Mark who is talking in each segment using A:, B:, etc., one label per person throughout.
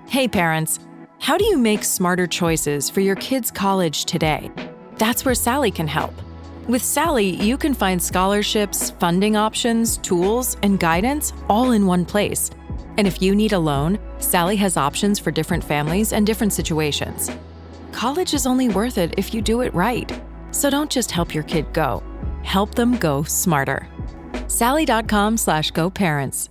A: Hey parents, how do you make smarter choices for your kids' college today? That's where Sally can help. With Sally, you can find scholarships, funding options, tools, and guidance all in one place. And if you need a loan, Sally has options for different families and different situations. College is only worth it if you do it right. So don't just help your kid go. Help them go smarter. Sally.com/GoParents.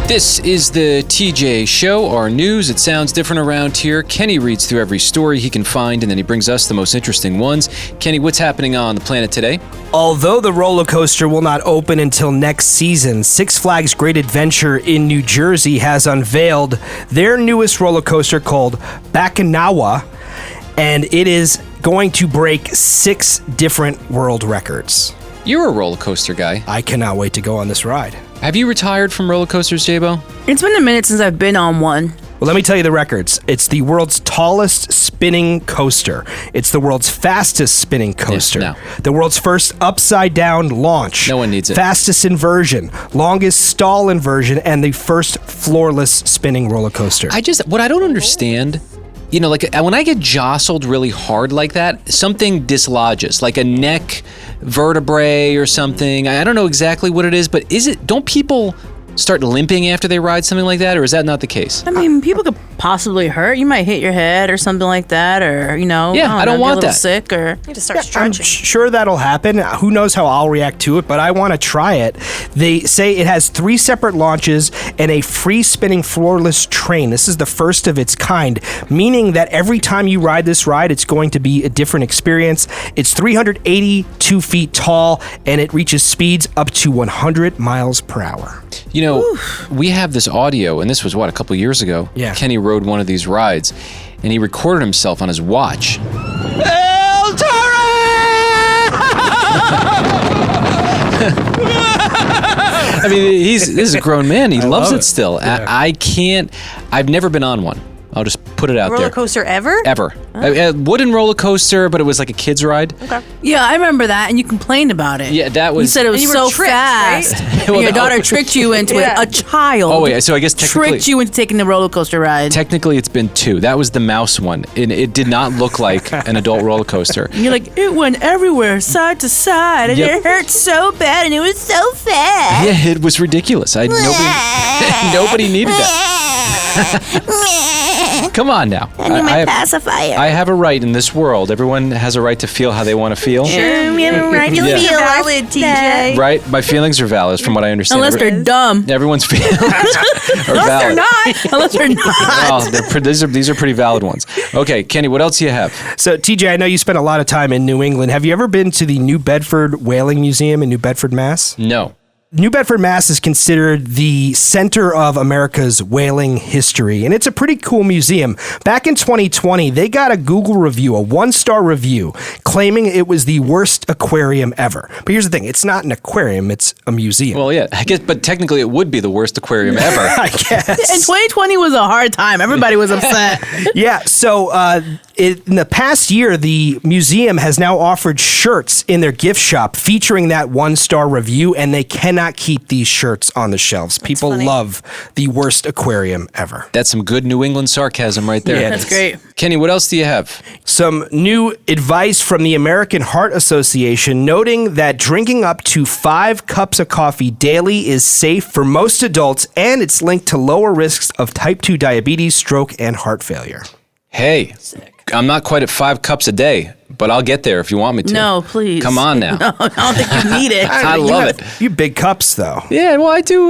B: This is the TJ Show, our news. It sounds different around here. Kenny reads through every story he can find, and then he brings us the most interesting ones. Kenny, what's happening on the planet today?
C: Although the roller coaster will not open until next season, Six Flags Great Adventure in New Jersey has unveiled their newest roller coaster called Bacchanal, and it is going to break 6 different world records.
B: You're a roller coaster guy.
C: I cannot wait to go on this ride.
B: Have you retired from roller coasters, J-Bo?
D: It's been a minute since I've been on one.
C: Well, let me tell you the records. It's the world's tallest spinning coaster. It's the world's fastest spinning coaster.
B: No.
C: The world's first upside-down launch.
B: No one needs it.
C: Fastest inversion, longest stall inversion, and the first floorless spinning roller coaster.
B: What I don't understand, like when I get jostled really hard like that, something dislodges, like a neck vertebrae or something. I don't know exactly what it is, but don't people start limping after they ride something like that, or is that not the case?
D: I mean, people could possibly hurt. You might hit your head or something like that, or,
B: I don't want
D: get a little
B: that.
D: sick, or
E: You need to start
C: I'm
E: stretching.
C: sure that'll happen. Who knows how I'll react to it, but I want to try it. They say it has 3 separate launches and a free spinning floorless train. This is the first of its kind, meaning that every time you ride this ride, it's going to be a different experience. It's 382 feet tall, and it reaches speeds up to 100 miles per hour.
B: We have this audio, and this was, a couple years ago?
C: Yeah.
B: Kenny rode one of these rides, and he recorded himself on his watch. I mean, this is a grown man. He loves it still.
C: Yeah.
B: I've never been on one. I'll just put it out there.
E: Roller coaster ever?
B: Ever. A wooden roller coaster, but it was like a kid's ride.
E: Okay.
D: yeah, I remember that, and you complained about it.
B: Yeah, that was...
D: You said it was
E: And you were
D: so
E: tricked,
D: fast.
E: right?
D: And your daughter tricked you into
E: Yeah.
D: it. A child.
B: Oh, wait, so I guess technically...
D: tricked you into taking the roller coaster ride.
B: Technically, it's been 2. That was the mouse one, and it did not look like an adult roller coaster.
D: And you're like, it went everywhere, side to side, and
B: Yep.
D: it hurt so bad, and it was so fast.
B: Yeah, it was ridiculous. Nobody needed that. Come on now. I have,
D: pacifier.
B: I have a right in this world. Everyone has a right to feel how they want to feel.
D: Sure, we have a right to
B: Yeah.
D: feel
E: Valid, TJ.
B: Right? My feelings are valid, from what I understand.
D: Unless they're dumb.
B: Everyone's feelings are valid.
D: Unless they're not.
B: Well, these are pretty valid ones. Okay, Kenny, what else do you have?
C: So, TJ, I know you spent a lot of time in New England. Have you ever been to the New Bedford Whaling Museum in New Bedford, Mass?
B: No.
C: New Bedford, Mass. is considered the center of America's whaling history, and it's a pretty cool museum. Back in 2020, they got a Google review, a 1-star review, claiming it was the worst aquarium ever. But here's the thing, it's not an aquarium, it's a museum.
B: Well, yeah, I guess, but technically it would be the worst aquarium ever.
C: I guess.
D: And 2020 was a hard time. Everybody was upset.
C: Yeah, so in the past year, the museum has now offered shirts in their gift shop featuring that 1-star review, and they cannot keep these shirts on the shelves. People
E: funny.
C: love the worst aquarium ever.
B: That's some good New England sarcasm right there.
C: Yeah,
D: That's great.
B: Kenny, what else do you have?
C: Some new advice from the American Heart Association noting that drinking up to 5 cups of coffee daily is safe for most adults, and it's linked to lower risks of type 2 diabetes, stroke, and heart failure.
B: Hey, I'm not quite at 5 cups a day, but I'll get there if you want me to.
D: No, please.
B: Come on now.
D: No, I don't think you need it.
B: I love it.
C: You big cups, though.
B: Yeah, well, I do,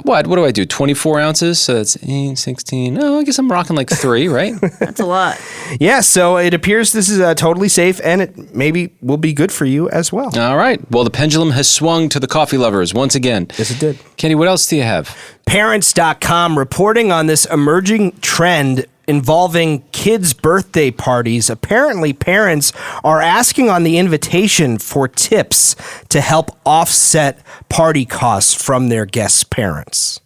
B: what do I do? 24 ounces, so that's 8, 16. Oh, I guess I'm rocking like 3, right?
D: That's a lot.
C: Yeah, so it appears this is totally safe, and it maybe will be good for you as well.
B: All right. Well, the pendulum has swung to the coffee lovers once again.
C: Yes, it did.
B: Kenny, what else do you have?
C: Parents.com reporting on this emerging trend involving kids' birthday parties. Apparently, parents are asking on the invitation for tips to help offset party costs from their guests' parents.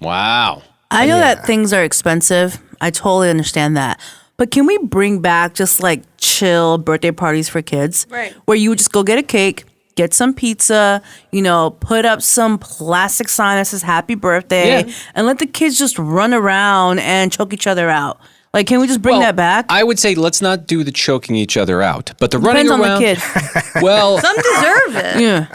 B: Wow.
D: I know that things are expensive. I totally understand that. But can we bring back just like chill birthday parties for kids?
E: Right.
D: Where you would just go get a cake, get some pizza, put up some plastic sign that says happy birthday, and let the kids just run around and choke each other out. Like, can we just bring that back?
B: I would say let's not do the choking each other out, but the running
D: Depends
B: around.
D: Depends on the kid.
B: Well,
E: some deserve it.
D: Yeah.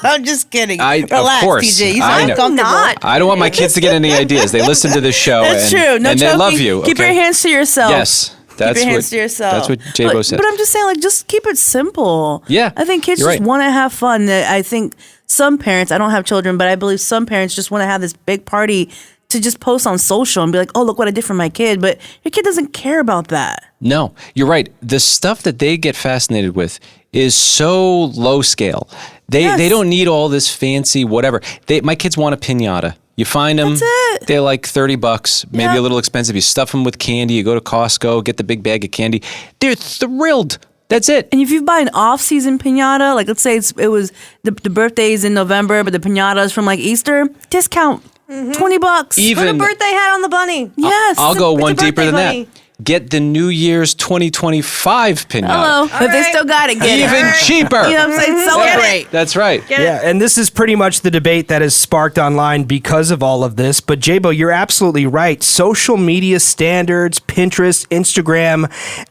D: I'm just kidding. Relax,
B: of course,
D: TJ.
B: I know.
E: Not.
B: I don't want my kids to get any ideas. They listen to this show.
D: That's true. No
B: and
D: choking.
B: they love you.
D: Keep
B: okay?
D: your hands to yourself.
B: Yes.
D: Keep your hands to yourself.
B: That's what J-Bo said.
D: But I'm just saying, just keep it simple.
B: Yeah,
D: I think kids
B: you're
D: just
B: right.
D: want to have fun. I think some parents, I don't have children, but I believe some parents just want to have this big party to just post on social and be like, oh, look what I did for my kid. But your kid doesn't care about that.
B: No, you're right. The stuff that they get fascinated with is so low scale. They don't need all this fancy whatever. My kids want a piñata. You find them, they're like $30, maybe a little expensive. You stuff them with candy. You go to Costco, get the big bag of candy. They're thrilled. That's it.
D: And if you buy an off-season piñata, like let's say it was the birthday's in November, but the piñata is from like Easter, discount $20.
B: Even
E: Put a birthday hat on the bunny.
D: Yes.
B: I'll go
E: It's a
B: one deeper
E: birthday
B: than
E: bunny.
B: that. Get the New Year's 2025 piñata.
D: Hello. If they still got it, get
B: Even
D: it.
B: cheaper.
D: You know what I'm saying? Celebrate.
B: That's right.
C: Yeah, and this is pretty much the debate that has sparked online because of all of this. But J-Bo, you're absolutely right. Social media standards, Pinterest, Instagram,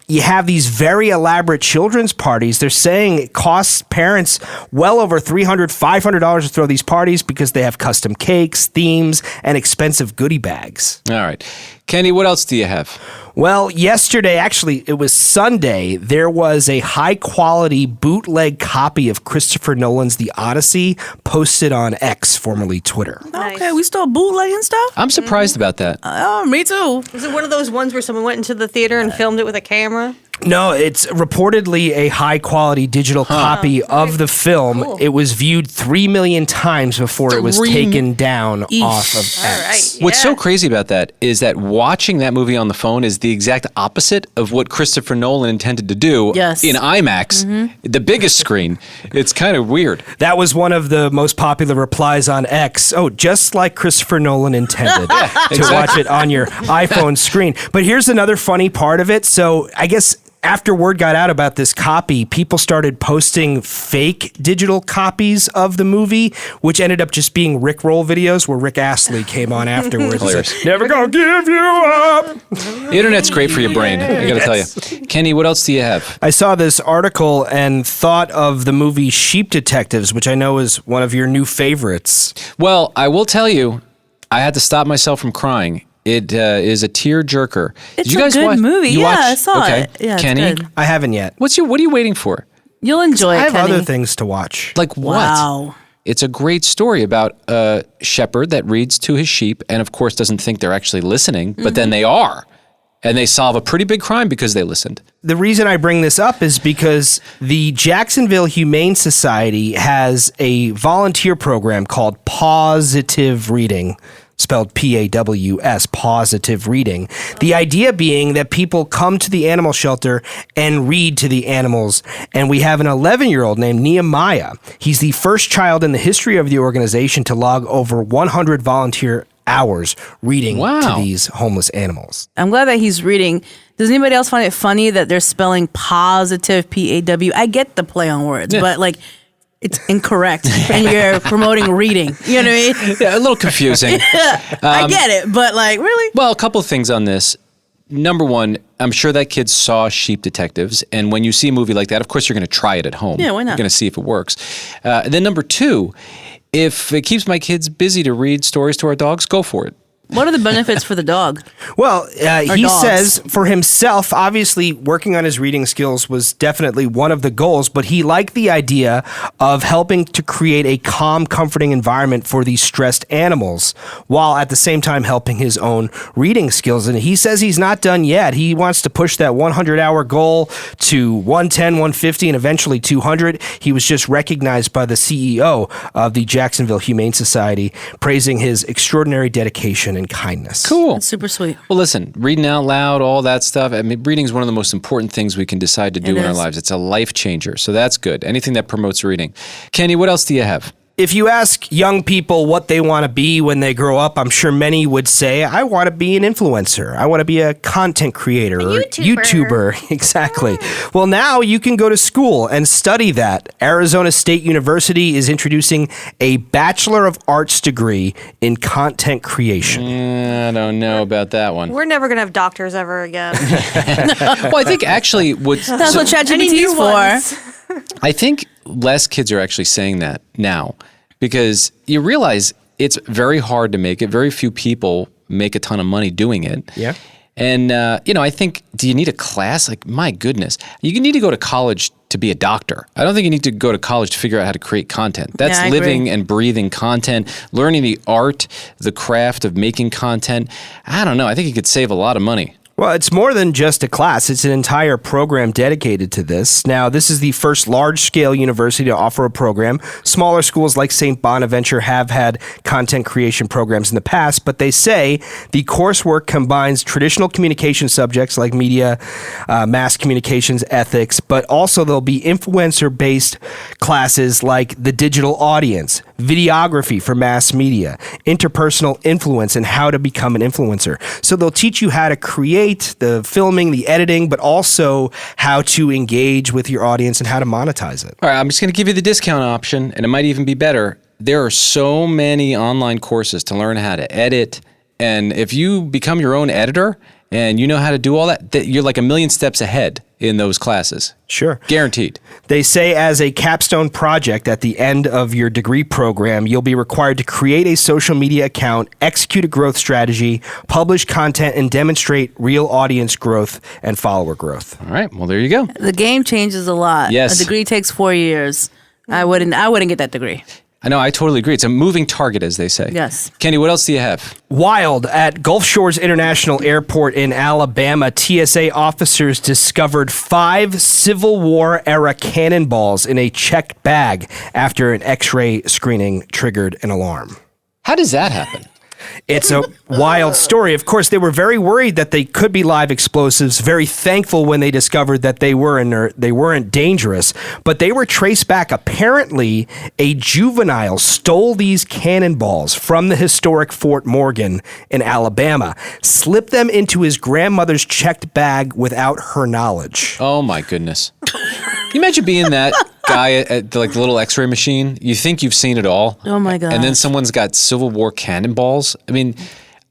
C: you have these very elaborate children's parties. They're saying it costs parents well over $300, $500 to throw these parties because they have custom cakes, themes, and expensive goodie bags.
B: All right. Kenny, what else do you have?
C: Well, yesterday, actually, it was Sunday, there was a high-quality bootleg copy of Christopher Nolan's The Odyssey posted on X, formerly Twitter.
E: Nice.
D: Okay, we still bootlegging stuff?
B: I'm surprised about that.
D: Oh, me too.
E: Was it one of those ones where someone went into the theater and filmed it with a camera?
C: No, it's reportedly a high-quality digital copy of the film.
E: Cool.
C: It was viewed 3 million times before it was
B: 3
C: taken down off of X.
E: All right.
B: What's so crazy about that is that watching that movie on the phone is the exact opposite of what Christopher Nolan intended to do
D: Yes.
B: in IMAX, the biggest screen. It's kind of weird.
C: That was one of the most popular replies on X. Oh, just like Christopher Nolan intended to watch it on your iPhone screen. But here's another funny part of it. So I guess after word got out about this copy, people started posting fake digital copies of the movie, which ended up just being Rickroll videos where Rick Astley came on afterwards and said, "Never gonna give you up."
B: The internet's great for your brain, I gotta tell you. Kenny, what else do you have?
C: I saw this article and thought of the movie Sheep Detectives, which I know is one of your new favorites.
B: Well, I will tell you, I had to stop myself from crying. It is a tear jerker.
D: It's
B: Did you
D: a
B: guys
D: good
B: watch?
D: movie.
B: You
D: Yeah,
B: watched?
D: I saw
B: okay.
D: it. Yeah, it's
B: Kenny,
D: good.
C: I haven't yet.
B: what are you waiting for?
D: You'll enjoy it,
C: I have
D: Kenny.
C: other things to watch.
B: Like what?
D: Wow.
B: It's a great story about a shepherd that reads to his sheep and, of course, doesn't think they're actually listening, but then they are. And they solve a pretty big crime because they listened.
C: The reason I bring this up is because the Jacksonville Humane Society has a volunteer program called Positive Reading. Spelled P-A-W-S, positive reading. The idea being that people come to the animal shelter and read to the animals. And we have an 11-year-old named Nehemiah. He's the first child in the history of the organization to log over 100 volunteer hours reading
B: Wow.
C: to these homeless animals.
D: I'm glad that he's reading. Does anybody else find it funny that they're spelling positive P-A-W? I get the play on words, but like it's incorrect and you're promoting reading. You know what I mean?
B: Yeah, a little confusing.
D: I get it, but like really?
B: Well, a couple of things on this. Number one, I'm sure that kid saw Sheep Detectives, and when you see a movie like that, of course you're going to try it at home.
D: Yeah, why not?
B: You're going to see if it works. And then number two, if it keeps my kids busy to read stories to our dogs, go for it.
D: What are the benefits for the dog?
C: Well, he
D: dogs.
C: says for himself, obviously working on his reading skills was definitely one of the goals, but he liked the idea of helping to create a calm, comforting environment for these stressed animals, while at the same time helping his own reading skills. And he says he's not done yet. He wants to push that 100-hour goal to 110, 150, and eventually 200. He was just recognized by the CEO of the Jacksonville Humane Society, praising his extraordinary dedication and kindness.
B: Cool.
D: That's super sweet.
B: Well, listen, reading out loud, all that stuff. I mean, reading is one of the most important things we can decide to do
D: It
B: in our
D: is.
B: lives. It's a life changer. So that's good. Anything that promotes reading. Kenny, what else do you have?
C: If you ask young people what they want to be when they grow up, I'm sure many would say, I want to be an influencer. I want to be a content creator or YouTuber. Exactly. Well, now you can go to school and study that. Arizona State University is introducing a Bachelor of Arts degree in content creation.
B: I don't know about that one.
E: We're never going to have doctors ever again.
B: Well, I think actually
D: That's what ChatGPT is for.
B: I think less kids are actually saying that now because you realize it's very hard to make it. Very few people make a ton of money doing it.
C: Yeah.
B: And, I think, do you need a class? Like, my goodness. You need to go to college to be a doctor. I don't think you need to go to college to figure out how to create content. That's living and breathing content, learning the art, the craft of making content. I don't know. I think you could save a lot of money.
C: Well, it's more than just a class. It's an entire program dedicated to this. Now, this is the first large-scale university to offer a program. Smaller schools like St. Bonaventure have had content creation programs in the past, but they say the coursework combines traditional communication subjects like media, mass communications, ethics, but also there'll be influencer-based classes like the digital audience, videography for mass media, interpersonal influence, and how to become an influencer. So they'll teach you how to create the filming, the editing, but also how to engage with your audience and how to monetize it.
B: All right, I'm just going to give you the discount option, and it might even be better. There are so many online courses to learn how to edit, and if you become your own editor and you know how to do all that, you're like a million steps ahead in those classes.
C: Sure.
B: Guaranteed.
C: They say as a capstone project at the end of your degree program, you'll be required to create a social media account, execute a growth strategy, publish content, and demonstrate real audience growth and follower growth.
B: All right. Well, there you go.
D: The game changes a lot.
B: Yes.
D: A degree takes 4 years. I wouldn't get that degree.
B: I know, I totally agree. It's a moving target, as they say.
D: Yes.
B: Kenny, what else do you have?
C: Wild. At Gulf Shores International Airport in Alabama, TSA officers discovered 5 Civil War era cannonballs in a checked bag after an X-ray screening triggered an alarm.
B: How does that happen?
C: It's a wild story. Of course, they were very worried that they could be live explosives, very thankful when they discovered that they weren't dangerous, but they were traced back. Apparently, a juvenile stole these cannonballs from the historic Fort Morgan in Alabama, slipped them into his grandmother's checked bag without her knowledge.
B: Oh, my goodness. Can you imagine being that guy at the little X-ray machine? You think you've seen it all.
D: Oh, my God.
B: And then someone's got Civil War cannonballs. I mean,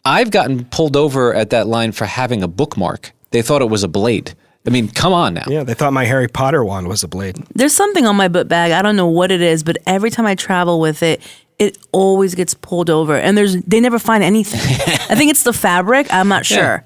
B: I've gotten pulled over at that line for having a bookmark. They thought it was a blade. I mean, come on now.
C: Yeah, they thought my Harry Potter wand was a blade.
D: There's something on my book bag. I don't know what it is, but every time I travel with it, it always gets pulled over. And they never find anything. I think it's the fabric. I'm not sure.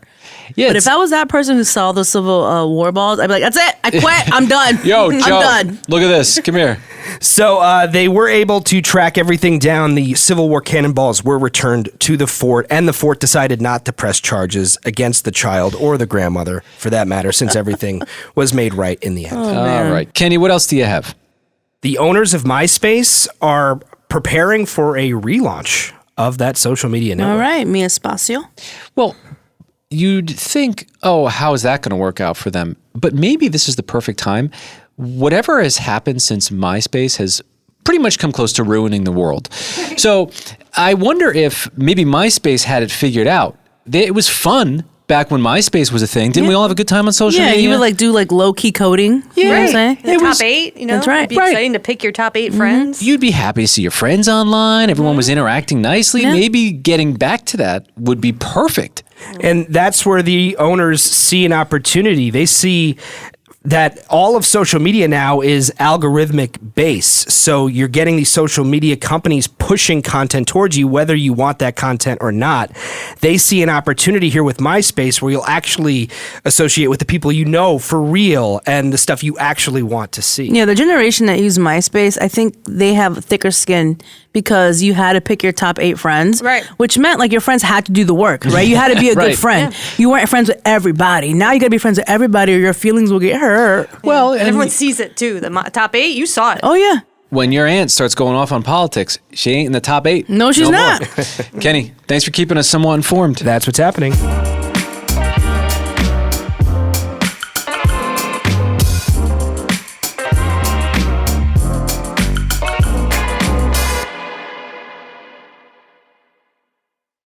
B: Yeah,
D: but if I was that person who saw the Civil War balls, I'd be like, that's it. I quit. I'm done.
B: Yo, Joe,
D: I'm done.
B: Look at this. Come here.
C: So they were able to track everything down. The Civil War cannonballs were returned to the fort, and the fort decided not to press charges against the child or the grandmother, for that matter, since everything was made right in the end.
D: Oh,
B: all right. Kenny, what else do you have?
C: The owners of MySpace are preparing for a relaunch of that social media network.
D: All right, mi espacio.
B: Well, you'd think, oh, how is that going to work out for them? But maybe this is the perfect time. Whatever has happened since MySpace has pretty much come close to ruining the world. So I wonder if maybe MySpace had it figured out. It was fun back when MySpace was a thing. Didn't we all have a good time on social media?
D: Yeah, you would do low-key coding.
E: Yeah,
D: you know what I'm saying?
E: The top 8,
D: That's right.
E: It'd be exciting to pick your top 8 friends.
B: You'd be happy to see your friends online. Everyone was interacting nicely.
D: Yeah.
B: Maybe getting back to that would be perfect.
C: And that's where the owners see an opportunity. They see that all of social media now is algorithmic based. So you're getting these social media companies pushing content towards you, whether you want that content or not. They see an opportunity here with MySpace where you'll actually associate with the people you know for real and the stuff you actually want to see.
D: Yeah, the generation that used MySpace, I think they have thicker skin because you had to pick your top 8 friends.
E: Right.
D: Which meant your friends had to do the work, right? You had to be a
B: Right.
D: good friend. Yeah. You weren't friends with everybody. Now you got to be friends with everybody or your feelings will get hurt.
B: Well,
E: And everyone sees it too. The top 8, you saw it.
D: Oh, yeah.
B: when your aunt starts going off on politics, she ain't in the top 8.
D: No, she's not.
B: Kenny, thanks for keeping us somewhat informed.
C: That's what's happening.